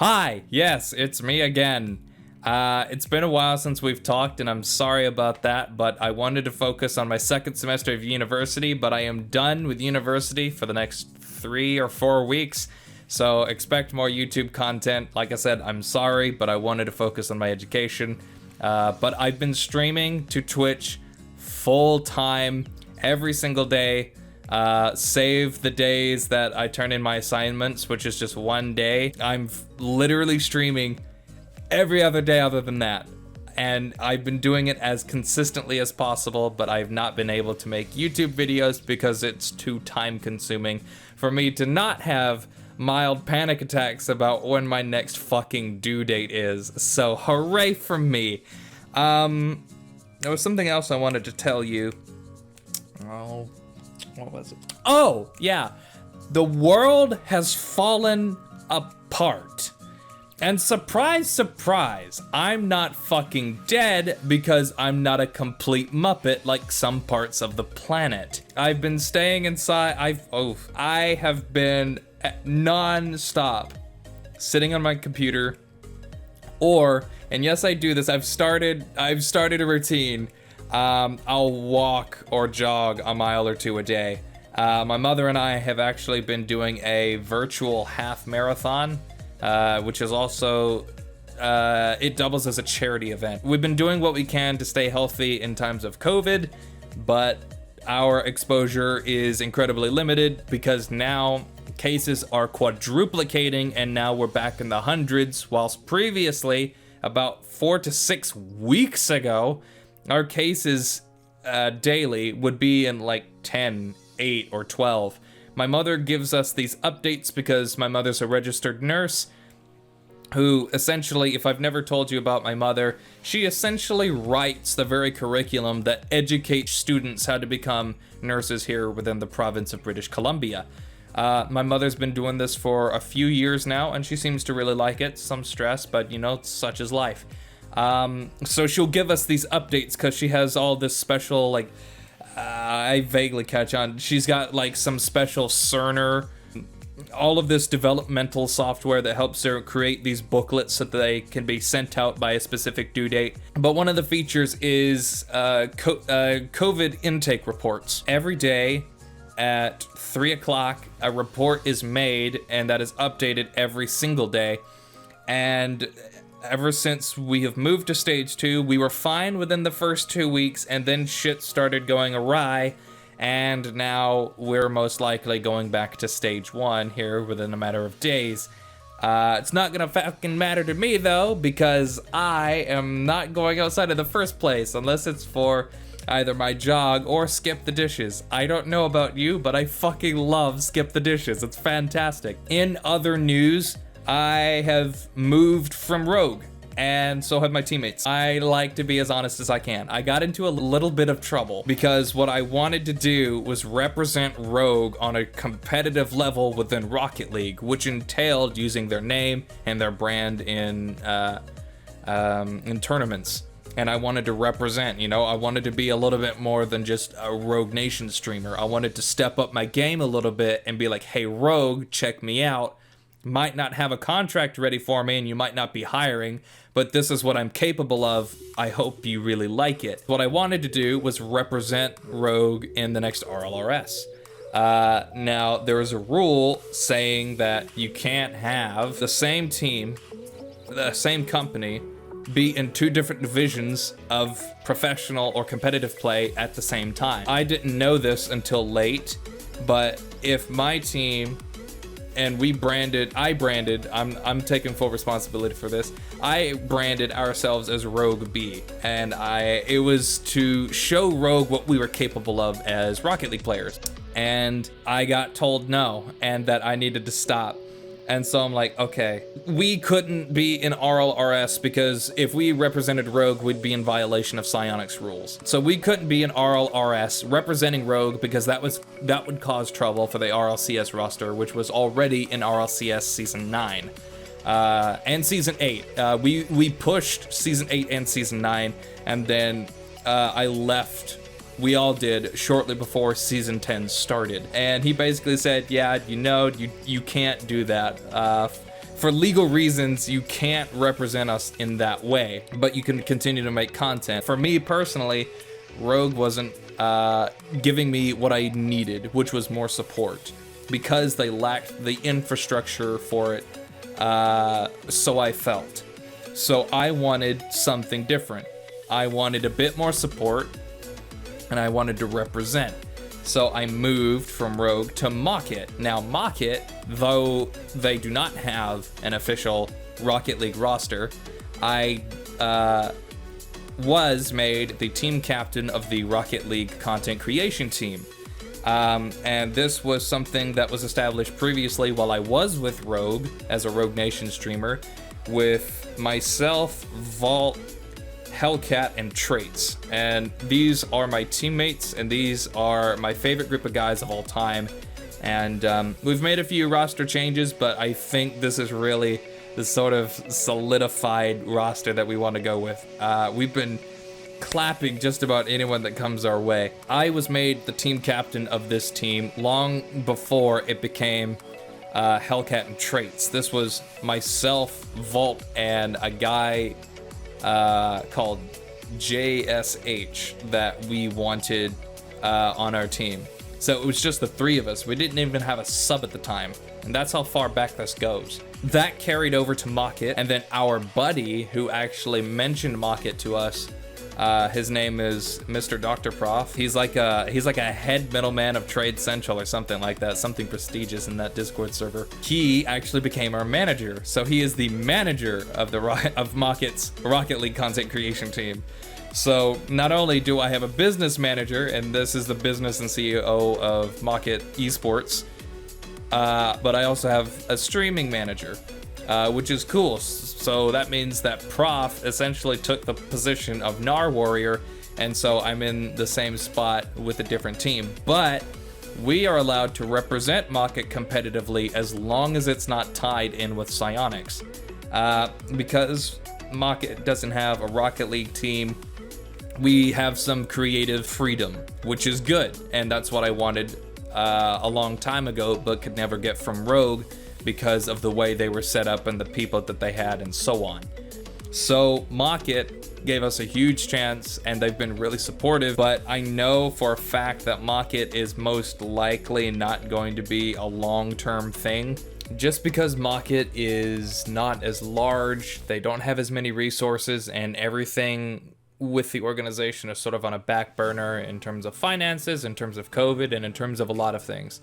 Hi, yes, it's me again. It's been a while since we've talked, and I'm sorry about that, but I wanted to focus on my second semester of university, but I am done with university for the next 3 or 4 weeks, so expect more YouTube content. Like I said, I'm sorry, but I wanted to focus on my education. But I've been streaming to Twitch full-time every single day. Save the days that I turn in my assignments, which is just 1 day. I'm literally streaming every other day other than that. And I've been doing it as consistently as possible, but I've not been able to make YouTube videos because it's too time consuming for me to not have mild panic attacks about when my next fucking due date is. So hooray for me. There was something else I wanted to tell you. Oh, what was it? Oh, yeah. The world has fallen apart. And surprise, surprise, I'm not fucking dead because I'm not a complete muppet like some parts of the planet. I've been staying inside. I have been non-stop sitting on my computer, and yes, I do this. I've started a routine. I'll walk or jog a mile or two a day. My mother and I have actually been doing a virtual half marathon, which is also, it doubles as a charity event. We've been doing what we can to stay healthy in times of COVID, but our exposure is incredibly limited because now cases are quadruplicating and now we're back in the hundreds, whilst previously, about 4 to 6 weeks ago, our cases daily would be in like 10, 8, or 12. My mother gives us these updates because my mother's a registered nurse who essentially, if I've never told you about my mother, she essentially writes the very curriculum that educates students how to become nurses here within the province of British Columbia. My mother's been doing this for a few years now, and she seems to really like it. Some stress, but you know, such is life. So she'll give us these updates because she has all this special, like, I vaguely catch on. She's got like some special Cerner, all of this developmental software that helps her create these booklets so that they can be sent out by a specific due date. But one of the features is COVID intake reports. Every day at 3 o'clock, a report is made and that is updated every single day. And ever since we have moved to stage 2, we were fine within the first 2 weeks, and then shit started going awry, and now we're most likely going back to stage 1 here within a matter of days. It's not gonna fucking matter to me though, because I am not going outside of the first place unless it's for either my jog or skip the dishes. I don't know about you, but I fucking love skip the dishes. It's fantastic. In other news, I have moved from Rogue, and so have my teammates. I like to be as honest as I can. I got into a little bit of trouble because what I wanted to do was represent Rogue on a competitive level within Rocket League, which entailed using their name and their brand in tournaments. And I wanted to represent, you know, I wanted to be a little bit more than just a Rogue Nation streamer. I wanted to step up my game a little bit and be like, hey, Rogue, check me out. Might not have a contract ready for me and you might not be hiring, but this is what I'm capable of. I hope you really like it. What I wanted to do was represent Rogue in the next RLRS. Now, there is a rule saying that you can't have the same team, the same company, be in 2 different divisions of professional or competitive play at the same time. I didn't know this until late, but if my team and I'm taking full responsibility for this. I branded ourselves as Rogue B, and it was to show Rogue what we were capable of as Rocket League players. And I got told no, and that I needed to stop. And so I'm like, okay, we couldn't be in RLRS because if we represented Rogue, we'd be in violation of Psionics rules. So we couldn't be in RLRS representing Rogue because that would cause trouble for the RLCS roster, which was already in RLCS Season 9 and Season 8. We pushed Season 8 and Season 9, and then I left. We all did shortly before Season 10 started. And he basically said, yeah, you can't do that. for legal reasons, you can't represent us in that way, but you can continue to make content. For me personally, Rogue wasn't giving me what I needed, which was more support, because they lacked the infrastructure for it, so I felt. So I wanted something different. I wanted a bit more support, and I wanted to represent. So I moved from Rogue to Mockit. Now Mockit, though they do not have an official Rocket League roster, I was made the team captain of the Rocket League content creation team. And this was something that was established previously while I was with Rogue as a Rogue Nation streamer, with myself, Vault, Hellcat, and Traits. And these are my teammates, and these are my favorite group of guys of all time. And we've made a few roster changes, but I think this is really the sort of solidified roster that we want to go with. We've been clapping just about anyone that comes our way. I was made the team captain of this team long before it became Hellcat and Traits. This was myself, Vault, and a guy called JSH that we wanted on our team. So it was just the three of us. We didn't even have a sub at the time, and that's how far back this goes. That carried over to Mockit, and then our buddy who actually mentioned Mockit to us, his name is Mr. Dr. Prof. He's like a head middleman of Trade Central or something like that, something prestigious in that Discord server. He actually became our manager, so he is the manager of Mockit's Rocket League content creation team. So not only do I have a business manager, and this is the business and CEO of Mockit Esports, but I also have a streaming manager, which is cool. So that means that Prof essentially took the position of Nar Warrior, and so I'm in the same spot with a different team. But we are allowed to represent Mockit competitively as long as it's not tied in with Psionics. Because Mockit doesn't have a Rocket League team, we have some creative freedom, which is good, and that's what I wanted a long time ago, but could never get from Rogue because of the way they were set up and the people that they had and so on. So Mockit gave us a huge chance, and they've been really supportive, but I know for a fact that Mockit is most likely not going to be a long-term thing. Just because Mockit is not as large, they don't have as many resources, and everything with the organization is sort of on a back burner in terms of finances, in terms of COVID, and in terms of a lot of things.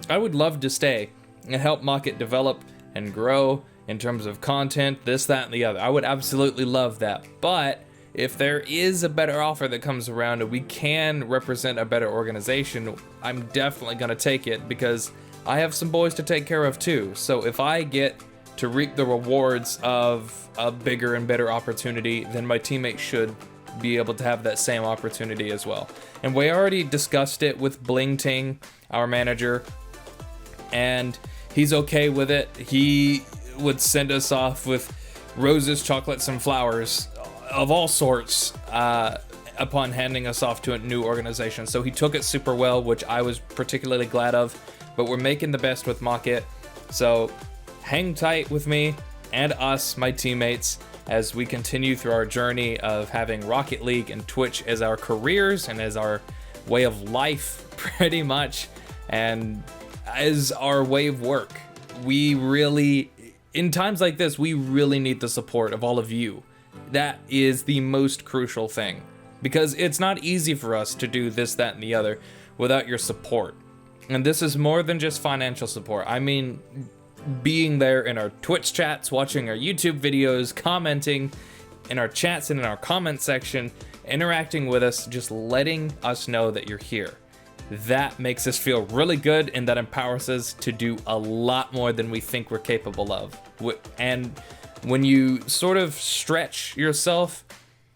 I would love to stay and help Mockit develop and grow in terms of content, this, that, and the other. I would absolutely love that. But if there is a better offer that comes around and we can represent a better organization, I'm definitely going to take it, because I have some boys to take care of too. So if I get to reap the rewards of a bigger and better opportunity, then my teammates should be able to have that same opportunity as well. And we already discussed it with Bling Ting, our manager, and he's okay with it. He would send us off with roses, chocolates, and flowers of all sorts upon handing us off to a new organization. So he took it super well, which I was particularly glad of. But we're making the best with Mockit, so hang tight with me and us, my teammates, as we continue through our journey of having Rocket League and Twitch as our careers and as our way of life, pretty much, and as our way of work. We really, in times like this, we really need the support of all of you. That is the most crucial thing, because it's not easy for us to do this, that, and the other without your support. And this is more than just financial support. I mean, being there in our Twitch chats, watching our YouTube videos, commenting in our chats and in our comment section, interacting with us, just letting us know that you're here. That makes us feel really good, and that empowers us to do a lot more than we think we're capable of. And when you sort of stretch yourself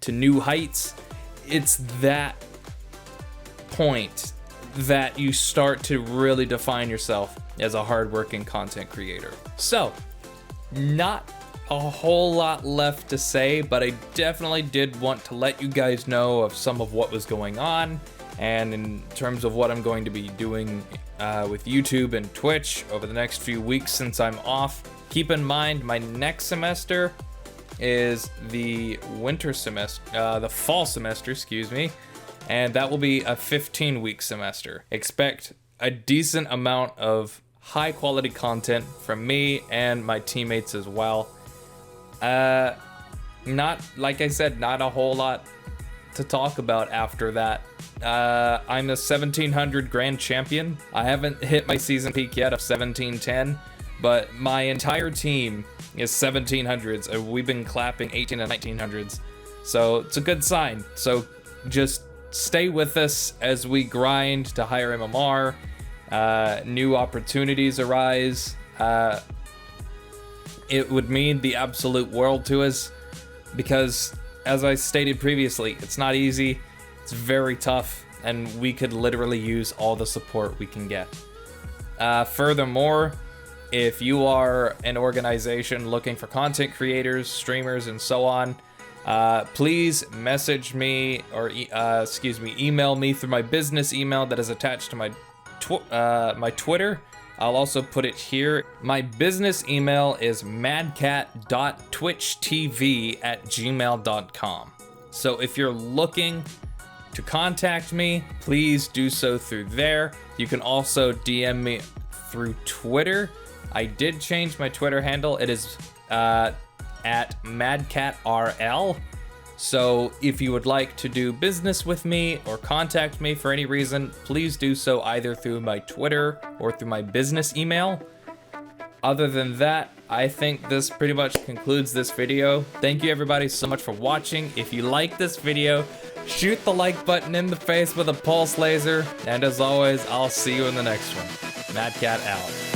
to new heights, it's that point that you start to really define yourself as a hardworking content creator. So, not a whole lot left to say, but I definitely did want to let you guys know of some of what was going on And in terms of what I'm going to be doing with YouTube and Twitch over the next few weeks since I'm off, keep in mind my next semester is the fall semester, excuse me, and that will be a 15-week semester. Expect a decent amount of high quality content from me and my teammates as well. Not, like I said, not a whole lot to talk about after that. I'm a 1700 grand champion. I haven't hit my season peak yet of 1710, but my entire team is 1700s, and we've been clapping 18 and 1900s. So it's a good sign. So just stay with us as we grind to higher MMR. New opportunities arise. It would mean the absolute world to us, because as I stated previously, it's not easy, it's very tough, and we could literally use all the support we can get. Furthermore, if you are an organization looking for content creators, streamers, and so on, please message me or email me through my business email that is attached to my Twitter. I'll also put it here. My business email is madcat.twitchtv@gmail.com. So if you're looking to contact me, please do so through there. You can also DM me through Twitter. I did change my Twitter handle. It is at madcatrl. So if you would like to do business with me or contact me for any reason, please do so either through my Twitter or through my business email. Other than that, I think this pretty much concludes this video. Thank you everybody so much for watching. If you like this video, shoot the like button in the face with a pulse laser. And as always, I'll see you in the next one. Madcat out.